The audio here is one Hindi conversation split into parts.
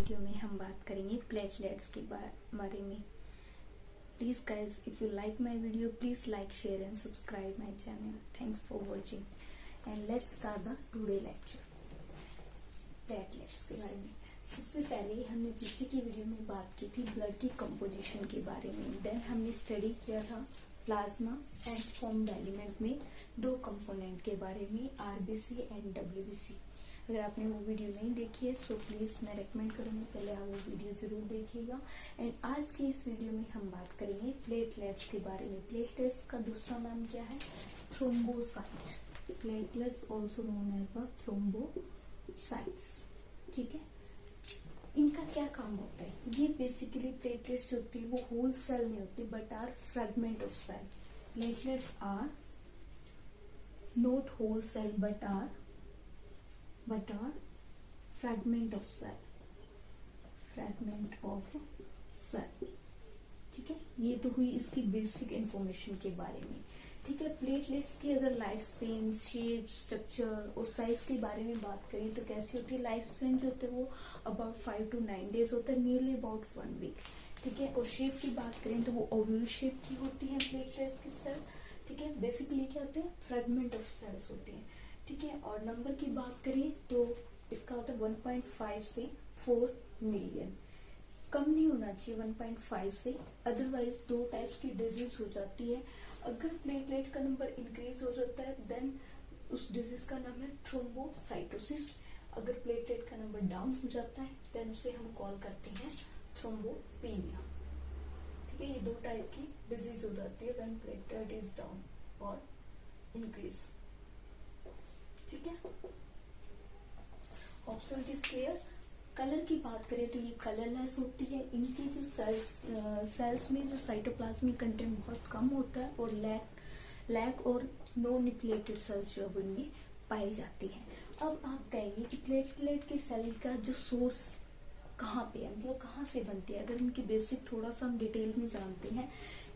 वीडियो में हम बात करेंगे प्लेटलेट्स के बारे में। Please guys, if you like my video please like, share and subscribe my channel. Thanks for watching and let's start the today lecture. Platelets के बारे में सबसे पहले हमने पीछे की वीडियो में बात की थी ब्लड की कंपोजिशन के बारे में। देन हमने स्टडी किया था प्लाज्मा एंड फॉर्म्ड एलिमेंट में दो कंपोनेंट के बारे में, आरबीसी एंड डब्ल्यूबीसी। अगर आपने वो वीडियो नहीं देखी है सो प्लीज मैं रेकमेंड करूंगी पहले आप वो वीडियो जरूर देखिएगा। एंड आज की इस वीडियो में हम बात करेंगे प्लेटलेट्स के बारे में। प्लेटलेट्स का दूसरा नाम क्या है? Thrombocyte. Platelets also known as the thrombocytes. ठीक है, इनका क्या काम होता है? ये बेसिकली प्लेटलेट्स जो होती है वो होल सेल नहीं होती but are fragment of cell. Platelets are not whole cell but are fragment of cell। ठीक है, ये तो हुई इसकी बेसिक इंफॉर्मेशन के बारे में। ठीक है, प्लेटलेट्स की अगर लाइफ स्पेन, शेप, स्ट्रक्चर और साइज के बारे में बात करें तो कैसी होती है? लाइफ स्पेन जो होता है वो अबाउट 5 to 9 days होता है, नियरली अबाउट 1 week। ठीक है, और शेप की बात करें तो वो ओवल शेप की होती है प्लेटलेट्स की सेल। ठीक है, बेसिकली क्या होते हैं? फ्रेगमेंट ऑफ सेल्स होते हैं। ठीक है, और नंबर की बात करें तो इसका होता है 1.5 से 4 मिलियन। कम नहीं होना चाहिए 1.5 से, अदरवाइज दो टाइप्स की डिजीज हो जाती है। अगर प्लेटलेट का नंबर इंक्रीज हो जाता है देन उस डिजीज का नाम है थ्रोम्बोसाइटोसिस। अगर प्लेटलेट का नंबर डाउन हो जाता है देन उसे हम कॉल करते हैं थ्रोम्बोपीनिया। ठीक है, ये दो टाइप की डिजीज हो जाती है व्हेन प्लेटलेट इज डाउन और इंक्रीज। ठीक है, option it is clear. Colour की बात करें तो ये कलरलेस होती है। इनकी जो सेल्स में जो साइटोप्लाज्मिक कंटेंट बहुत कम होता है और लैक और नो न्यूक्लिएटेड सेल्स जो इनमें पाई जाती है। अब आप कहेंगे कि प्लेटलेट की सेल का जो सोर्स कहाँ पे है, मतलब कहाँ से बनती है? अगर इनकी बेसिक थोड़ा सा हम डिटेल में जानते हैं।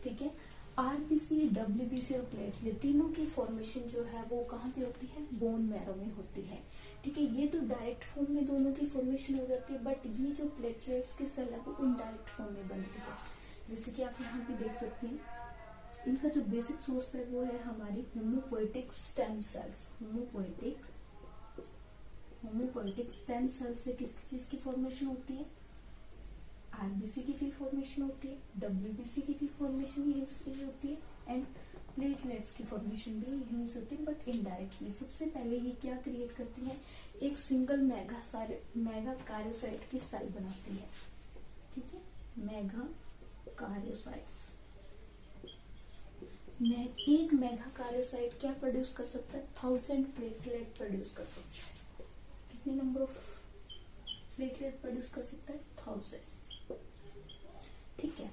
ठीक है, आरबीसी, डब्ल्यूबीसी और प्लेटलेट तीनों की फॉर्मेशन जो है वो कहाँ पे होती है? बोन मैरो में होती है। ठीक है, ये तो डायरेक्ट फॉर्म में दोनों की फॉर्मेशन हो जाती है बट ये जो प्लेटलेट्स की सेल है वो इनडायरेक्ट फॉर्म में बनती है। जैसे कि आप यहाँ पे देख सकते हैं, इनका जो बेसिक सोर्स है वो है हमारी होमोपोएटिक स्टेम सेल्स। होमोपोएटिक स्टेम सेल से किस चीज की फॉर्मेशन होती है? आरबीसी की भी फॉर्मेशन होती है, डब्ल्यूबीसी की भी फॉर्मेशन यही से होती है एंड प्लेटलेट्स की फॉर्मेशन भी यहीं से होती है बट इनडायरेक्टली। सबसे पहले ये क्या क्रिएट करती है? एक सिंगल मेगा कार्योसाइट की सेल बनाती है। ठीक है, मेगा कार्योसाइट्स। एक मेगा कार्योसाइट क्या प्रोड्यूस कर सकता है? 1000 प्लेटलेट प्रोड्यूस कर सकता है। कितने नंबर ऑफ प्लेटलेट प्रोड्यूस कर सकता है? 1000। ठीक है,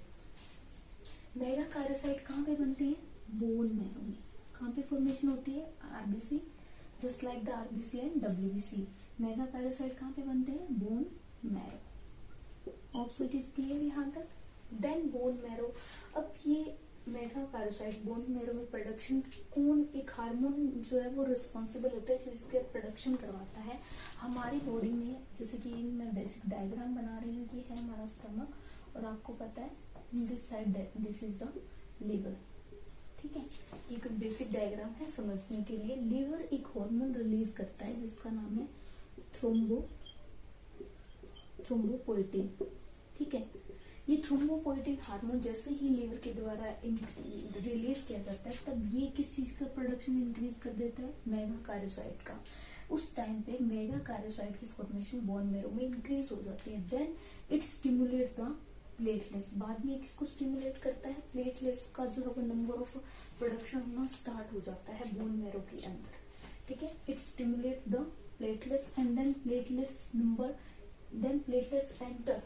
मेगा कार्योसाइट कहाँ पे बनती है? बोन मैरो में। कहाँ पे फॉर्मेशन होती है? RBC, just like the RBC and WBC. Megakaryocyte कहाँ पे बनते हैं? Bone marrow. Option it is clear यहाँ तक। Then bone marrow. अब ये मेगा कार्योसाइट बोन मैरो में प्रोडक्शन कौन, एक हार्मोन जो है वो रिस्पॉन्सिबल होता है जो इसके प्रोडक्शन करवाता है हमारी बॉडी में। जैसे कि मैं बेसिक डायग्राम बना रही हूँ, ये है हमारा स्टमक और आपको पता है this side this is the liver. ठीक है, एक बेसिक डायग्राम है समझने के लिए। लिवर एक हार्मोन रिलीज करता है जिसका नाम है थ्रोम्बोपोएटिन। ठीक है, ये थ्रोम्बोपोएटिन हार्मोन जैसे ही लिवर के द्वारा रिलीज किया जाता है तब ये किस चीज का प्रोडक्शन इंक्रीज कर देता है? मेगा कार्योसाइट का। उस टाइम पे मेगा कार्योसाइट की फॉर्मेशन बोन मैरो में इंक्रीज हो जाती है। Then it stimulate the platelets. बाद में किसको स्टिमुलेट करता है? प्लेटलेट्स का जो है वो नंबर ऑफ प्रोडक्शन होना स्टार्ट हो जाता है बोन मैरो के अंदर। ठीक है, it stimulate the platelets and then platelets enter,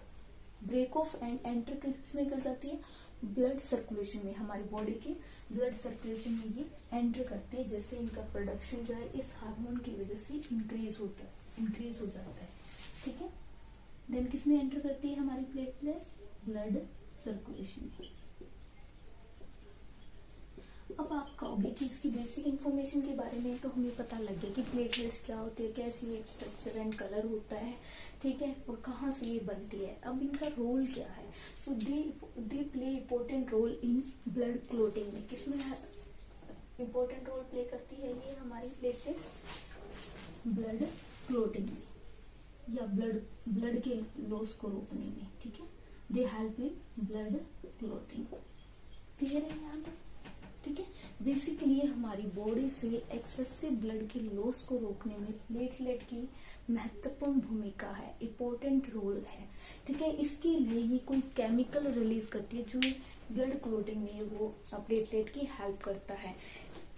break off and enter किसमें कर जाती है? ब्लड सर्कुलेशन में। हमारी बॉडी के ब्लड सर्कुलेशन में ये एंटर करते हैं। जैसे इनका प्रोडक्शन जो है इस हार्मोन की वजह से इंक्रीज हो जाता है। ठीक है, देन किसमें एंटर करती है हमारी प्लेटलेट्स? ब्लड सर्कुलेशन में। अब आप कहोगे कि इसकी बेसिक इन्फॉर्मेशन के बारे में तो हमें पता लग गया कि प्लेटलेट्स क्या होती है, कैसी एक स्ट्रक्चर एंड कलर होता है, ठीक है, और कहाँ से ये बनती है। अब इनका रोल क्या है? So they play important role in blood clotting में। किसमें इम्पोर्टेंट रोल प्ले करती है ये हमारी प्लेटलेट्स? ब्लड क्लोटिंग में या ब्लड के लॉस को रोकने में, ठीक है। They help in blood clotting. Clear है यहाँ तक? ठीक है। बेसिकली हमारी बॉडी से एक्सेसिव ब्लड के लॉस को रोकने में प्लेटलेट की महत्वपूर्ण भूमिका है, इम्पोर्टेंट रोल है, ठीक है। इसके लिए ये कोई केमिकल रिलीज करती है जो ब्लड क्लोटिंग में वो प्लेटलेट की हेल्प करता है।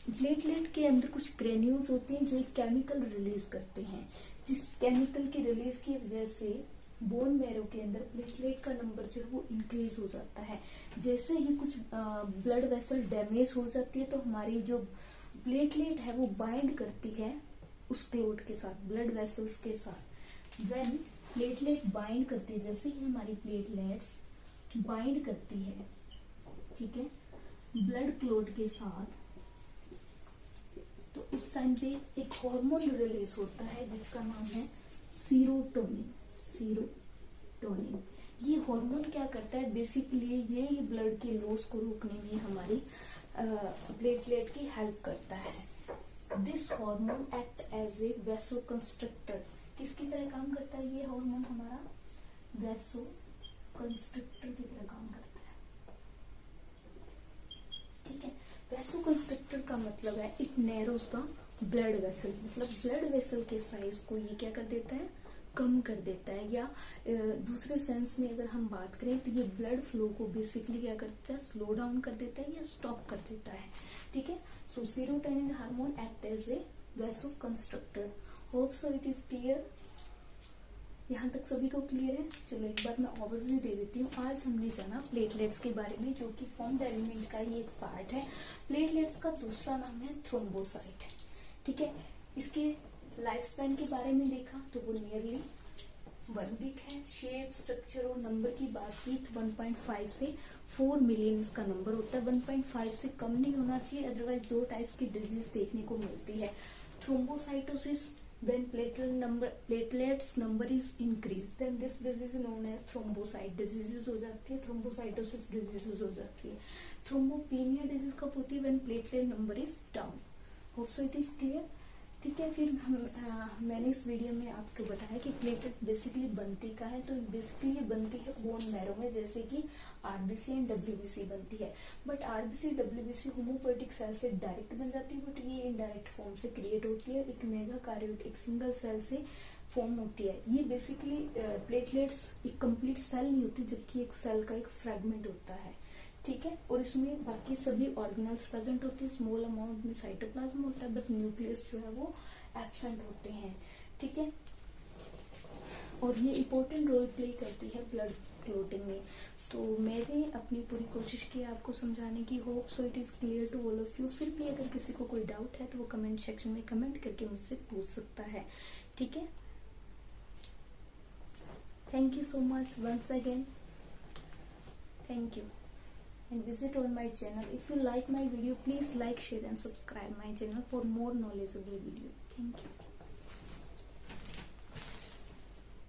प्लेटलेट के अंदर कुछ ग्रेन्यूल्स होते हैं जो एक केमिकल रिलीज करते हैं, जिस केमिकल की रिलीज की वजह से बोन मैरो के अंदर प्लेटलेट का नंबर जो है वो इंक्रीज हो जाता है। जैसे ही कुछ ब्लड वेसल डैमेज हो जाती है तो हमारी जो प्लेटलेट है वो बाइंड करती है उस क्लोट के साथ, ब्लड वेसल्स के साथ। व्हेन प्लेटलेट बाइंड करती है, जैसे ही हमारी प्लेटलेट्स बाइंड करती है, ठीक है, ब्लड क्लोट के साथ, तो इस टाइम पे एक हार्मोन रिलीज होता है जिसका नाम है सीरोटोनिन। सीरोटोनिन ये हार्मोन क्या करता है? बेसिकली ये ब्लड के लॉस को रोकने में हमारी प्लेटलेट की हेल्प करता है। This hormone act as a vasoconstrictor. किसकी तरह काम करता है ये हार्मोन? हमारा वैसोकंस्ट्रिक्टर की तरह काम करता है, ठीक है। वैसोकंस्ट्रिक्टर का मतलब है it narrows the blood vessel, मतलब ब्लड वेसल के साइज को ये क्या कर देता है? कम कर देता है। या दूसरे सेंस में अगर हम बात करें तो ये ब्लड फ्लो को बेसिकली क्या करता है? स्लो डाउन कर देता है या स्टॉप कर देता है, ठीक है। So serotonin hormone act as a vasoconstrictor. Hope so it is clear. यहाँ तक सभी को क्लियर है? चलो एक बार मैं ओवरव्यू दे देती हूँ। आज हमने जाना प्लेटलेट्स के बारे में, जो कि फॉर्म्ड एलिमेंट का ही एक पार्ट है। प्लेटलेट्स का दूसरा नाम है थ्रोम्बोसाइट, ठीक है। इसके लाइफ स्पैन के बारे में देखा तो वो नियरली 1 वीक है। शेप, स्ट्रक्चर और नंबर की बात की तो 1.5 से 4 मिलियन इसका नंबर होता है। 1.5 से कम नहीं होना चाहिए, अदरवाइज 2 टाइप्स की डिजीज देखने को मिलती है। Thrombocytosis, when platelets number is increased, then this disease is known as thrombocyte diseases हो जाती है, thrombocytosis diseases हो जाती है। थ्रोम्बोपेनिया डिजीज कब होती है? when platelet number is down। hope so it is clear, ठीक है। फिर मैंने इस वीडियो में आपको बताया कि प्लेटलेट बेसिकली बनती का है, तो बेसिकली ये बनती है बोन मैरो में, जैसे कि आरबीसी एंड डब्ल्यूबीसी बनती है। बट आरबीसी डब्ल्यूबीसी होमोपोएटिक सेल से डायरेक्ट बन जाती है, बट ये इनडायरेक्ट फॉर्म से क्रिएट होती है। एक मेगा कार्योट एक सिंगल सेल से फॉर्म होती है। ये बेसिकली प्लेटलेट्स एक कंप्लीट सेल नहीं होती, जबकि एक सेल का एक फ्रेगमेंट होता है, ठीक है। और इसमें बाकी सभी ऑर्गेनल्स प्रेजेंट होते हैं। स्मॉल अमाउंट में साइटोप्लाज्म होता है, बट न्यूक्लियस जो है वो एब्सेंट होते हैं, ठीक है। और ये इम्पोर्टेंट रोल प्ले करती है ब्लड क्लोटिंग में। तो मैंने अपनी पूरी कोशिश की आपको समझाने की। Hope so it is clear to all of you. फिर भी अगर किसी को कोई डाउट है तो वो कमेंट सेक्शन में कमेंट करके मुझसे पूछ सकता है, ठीक है। Thank you so much once again, thank you, and visit on my channel. If you like my video, please like, share and subscribe my channel for more knowledgeable video. Thank you.